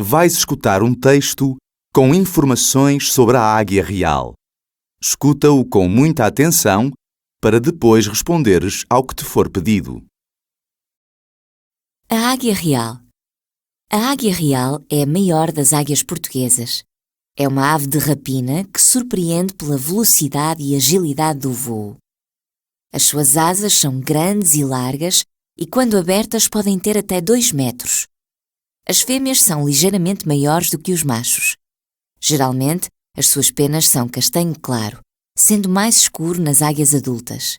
vais escutar um texto com informações sobre a águia real. Escuta-o com muita atenção para depois responderes ao que te for pedido. A águia real. A águia real é a maior das águias portuguesas. É uma ave de rapina que surpreende pela velocidade e agilidade do voo. As suas asas são grandes e largas e, quando abertas, podem ter até 2 metros. As fêmeas são ligeiramente maiores do que os machos. Geralmente, as suas penas são castanho claro, sendo mais escuro nas águias adultas.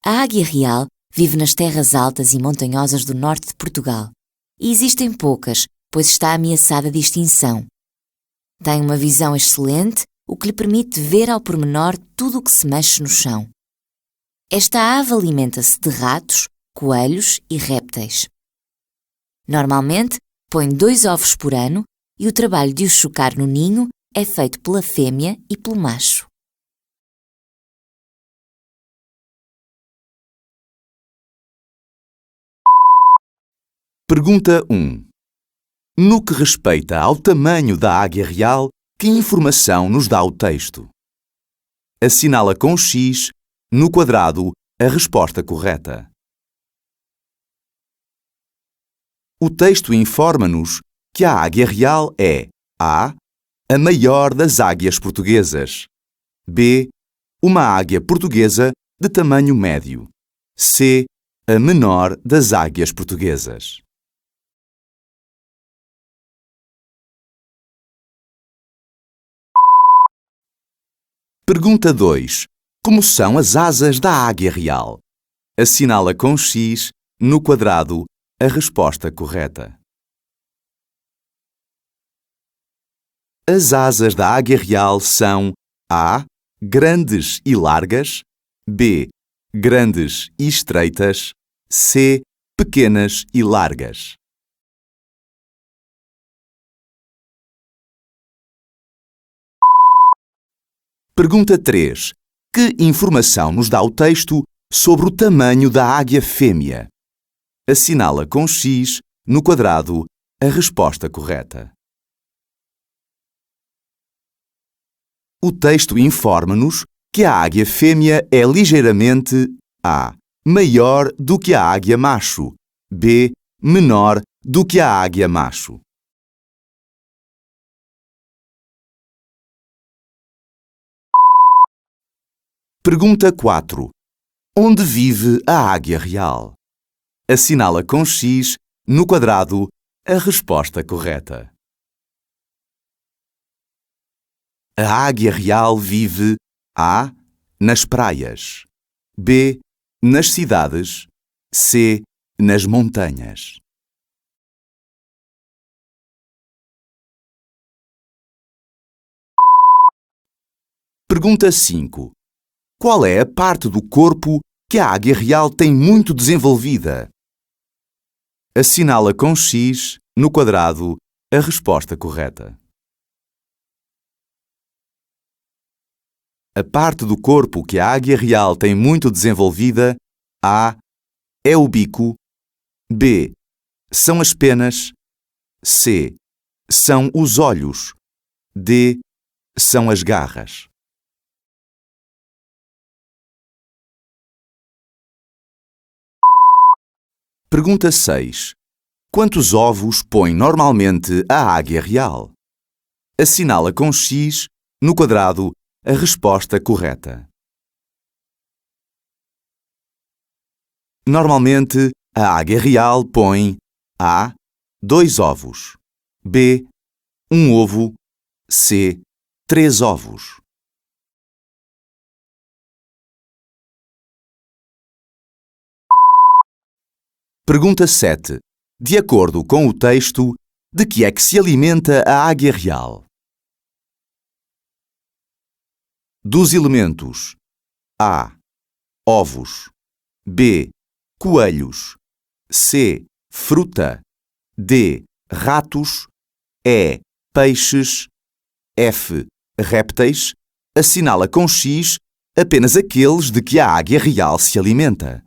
A águia real vive nas terras altas e montanhosas do norte de Portugal e existem poucas, pois está ameaçada de extinção. Tem uma visão excelente, o que lhe permite ver ao pormenor tudo o que se mexe no chão. Esta ave alimenta-se de ratos, coelhos e répteis. Normalmente, põe 2 ovos por ano e o trabalho de os chocar no ninho é feito pela fêmea e pelo macho. Pergunta 1. No que respeita ao tamanho da águia real, que informação nos dá o texto? Assinala com X, no quadrado, a resposta correta. O texto informa-nos que a águia real é A. A maior das águias portuguesas. B. Uma águia portuguesa de tamanho médio. C. A menor das águias portuguesas. Pergunta 2. Como são as asas da águia real? Assinala com X, no quadrado, a resposta correta. As asas da águia real são A. Grandes e largas. B. Grandes e estreitas. C. Pequenas e largas. Pergunta 3. Que informação nos dá o texto sobre o tamanho da águia fêmea? Assinala com X, no quadrado, a resposta correta. O texto informa-nos que a águia fêmea é ligeiramente A. Maior do que a águia macho. B. Menor do que a águia macho. Pergunta 4. Onde vive a águia real? Assinala com X, no quadrado, a resposta correta. A águia real vive A. Nas praias. B. Nas cidades. C. Nas montanhas. Pergunta 5. Qual é a parte do corpo que a águia real tem muito desenvolvida? Assinala com X, no quadrado, a resposta correta. A parte do corpo que a águia real tem muito desenvolvida, A. É o bico. B. São as penas. C. São os olhos. D. São as garras. Pergunta 6. Quantos ovos põe normalmente a águia real? Assinala com X, no quadrado, a resposta correta. Normalmente, a águia real põe A. 2 ovos. B. 1 ovo. C. 3 ovos. Pergunta 7. De acordo com o texto, de que é que se alimenta a águia real? Dos elementos A. Ovos. B. Coelhos. C. Fruta. D. Ratos. E. Peixes. F. Répteis. Assinala com X apenas aqueles de que a águia real se alimenta.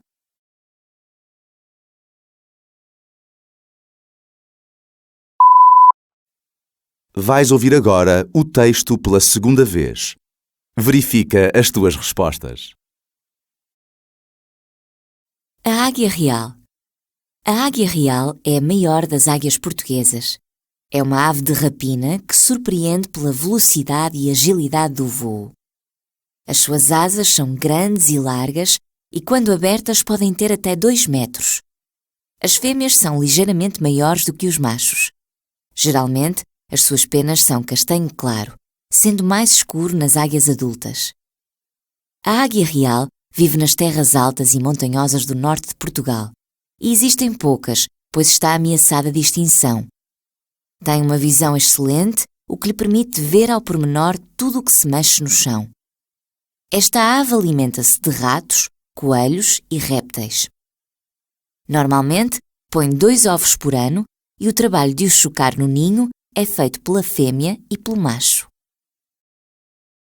Vais ouvir agora o texto pela segunda vez. Verifica as tuas respostas. A águia real. A águia real é a maior das águias portuguesas. É uma ave de rapina que surpreende pela velocidade e agilidade do voo. As suas asas são grandes e largas e, quando abertas, podem ter até 2 metros. As fêmeas são ligeiramente maiores do que os machos. Geralmente, as suas penas são castanho claro, sendo mais escuro nas águias adultas. A águia real vive nas terras altas e montanhosas do norte de Portugal e existem poucas, pois está ameaçada de extinção. Tem uma visão excelente, o que lhe permite ver ao pormenor tudo o que se mexe no chão. Esta ave alimenta-se de ratos, coelhos e répteis. Normalmente, põe 2 ovos por ano e o trabalho de os chocar no ninho é feito pela fêmea e pelo macho.